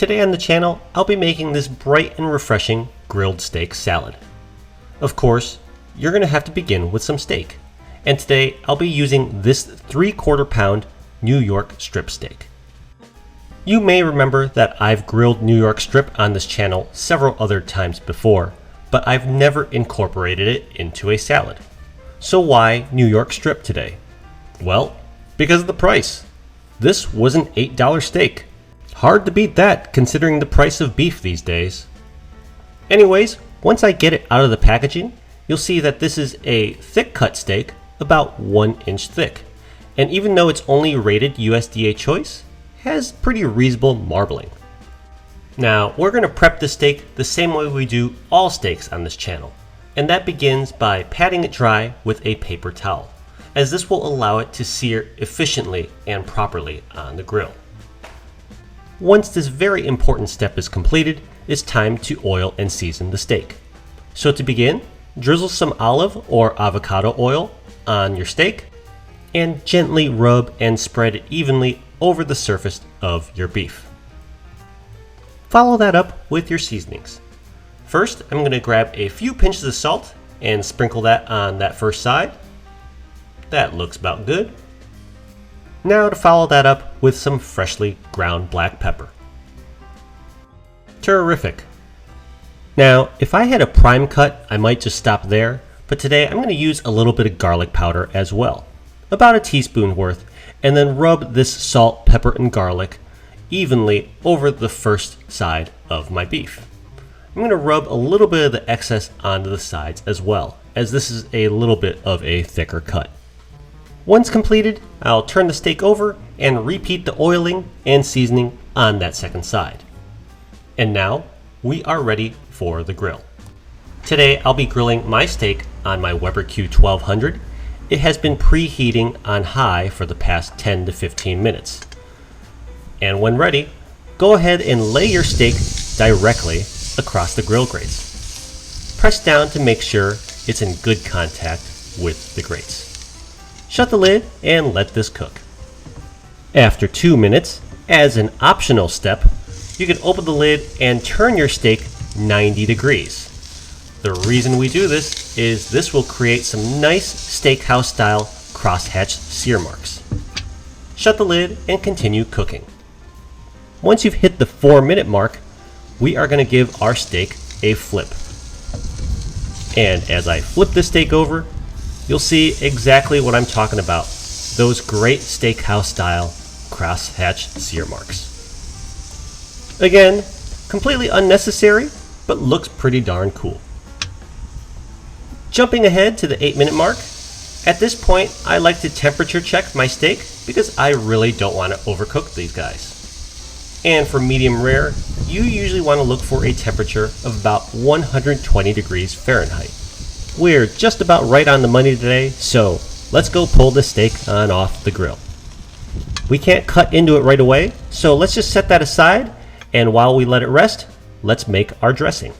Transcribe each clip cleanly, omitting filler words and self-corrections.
Today on the channel, I'll be making this bright and refreshing grilled steak salad. Of course, you're going to have to begin with some steak. And today, I'll be using this 3/4 pound New York strip steak. You may remember that I've grilled New York strip on this channel several other times before, but I've never incorporated it into a salad. So why New York strip today? Well, because of the price. This was an $8 steak. Hard to beat that considering the price of beef these days. Anyways, once I get it out of the packaging, you'll see that this is a thick cut steak, about 1 inch thick. And even though it's only rated USDA choice, has pretty reasonable marbling. Now, we're going to prep the steak the same way we do all steaks on this channel. And that begins by patting it dry with a paper towel, as this will allow it to sear efficiently and properly on the grill. Once this very important step is completed, it's time to oil and season the steak. So to begin, drizzle some olive or avocado oil on your steak and gently rub and spread it evenly over the surface of your beef. Follow that up with your seasonings. First, I'm going to grab a few pinches of salt and sprinkle that on that first side. That looks about good. Now to follow that up with some freshly ground black pepper. Terrific. Now, if I had a prime cut, I might just stop there, but today I'm going to use a little bit of garlic powder as well, about a teaspoon worth, and then rub this salt, pepper, and garlic evenly over the first side of my beef. I'm going to rub a little bit of the excess onto the sides as well, as this is a little bit of a thicker cut. Once completed, I'll turn the steak over and repeat the oiling and seasoning on that second side. And now, we are ready for the grill. Today, I'll be grilling my steak on my Weber Q1200. It has been preheating on high for the past 10 to 15 minutes. And when ready, go ahead and lay your steak directly across the grill grates. Press down to make sure it's in good contact with the grates. Shut the lid and let this cook. After 2 minutes, as an optional step, you can open the lid and turn your steak 90 degrees. The reason we do this is this will create some nice steakhouse style crosshatch sear marks. Shut the lid and continue cooking. Once you've hit the 4-minute mark, we are going to give our steak a flip. And as I flip the steak over, you'll see exactly what I'm talking about. Those great steakhouse style crosshatch sear marks. Again, completely unnecessary, but looks pretty darn cool. Jumping ahead to the 8-minute mark, at this point I like to temperature check my steak because I really don't want to overcook these guys. And for medium rare, you usually want to look for a temperature of about 120 degrees Fahrenheit. We're just about right on the money today, so let's go pull the steak on off the grill. We can't cut into it right away, so let's just set that aside, and while we let it rest, let's make our dressing.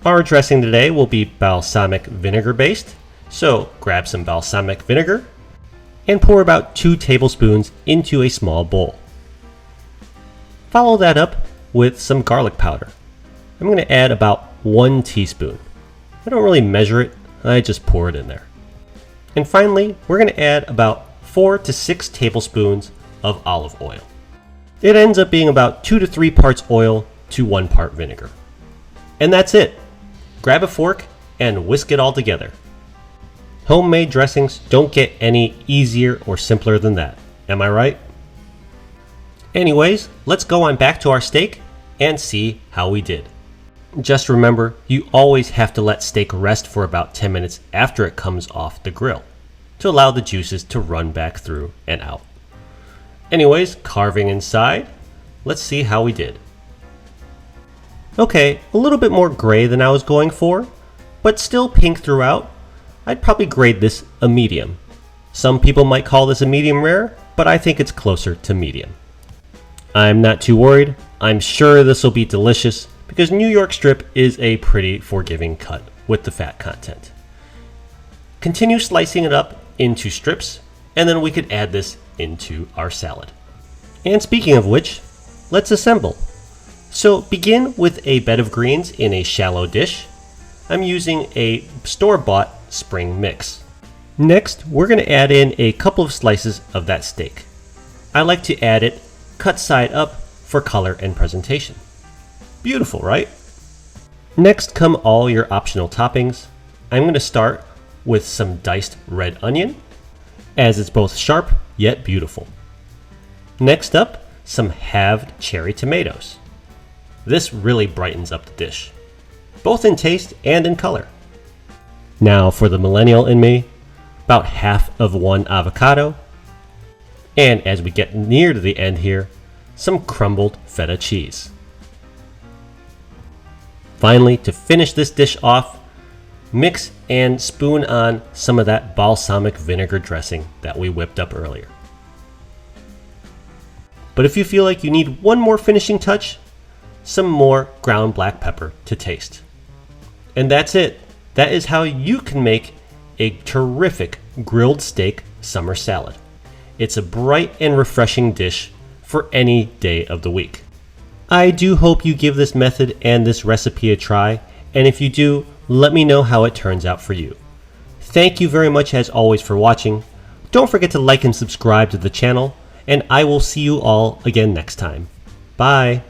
Our dressing today will be balsamic vinegar based, so grab some balsamic vinegar and pour about 2 tablespoons into a small bowl. Follow that up with some garlic powder. I'm going to add about 1 teaspoon. I don't really measure it, I just pour it in there. And finally, we're going to add about 4 to 6 tablespoons of olive oil. It ends up being about 2 to 3 parts oil to 1 part vinegar. And that's it. Grab a fork and whisk it all together. Homemade dressings don't get any easier or simpler than that. Am I right? Anyways, let's go on back to our steak and see how we did. Just remember, you always have to let steak rest for about 10 minutes after it comes off the grill to allow the juices to run back through and out. Anyways, carving inside, let's see how we did. Okay, a little bit more gray than I was going for, but still pink throughout. I'd probably grade this a medium. Some people might call this a medium rare, but I think it's closer to medium. I'm not too worried. I'm sure this will be delicious because New York strip is a pretty forgiving cut with the fat content. Continue slicing it up into strips, and then we could add this into our salad. And speaking of which, let's assemble. So begin with a bed of greens in a shallow dish. I'm using a store-bought spring mix. Next, we're going to add in a couple of slices of that steak. I like to add it cut side up for color and presentation. Beautiful, right? Next come all your optional toppings. I'm going to start with some diced red onion, as it's both sharp yet beautiful. Next up, some halved cherry tomatoes. This really brightens up the dish, both in taste and in color. Now for the millennial in me, about half of one avocado, and as we get near to the end here, some crumbled feta cheese. Finally, to finish this dish off, mix and spoon on some of that balsamic vinegar dressing that we whipped up earlier. But if you feel like you need one more finishing touch, some more ground black pepper to taste. And that's it. That is how you can make a terrific grilled steak summer salad. It's a bright and refreshing dish for any day of the week. I do hope you give this method and this recipe a try, and if you do, let me know how it turns out for you. Thank you very much as always for watching. Don't forget to like and subscribe to the channel, and I will see you all again next time. Bye!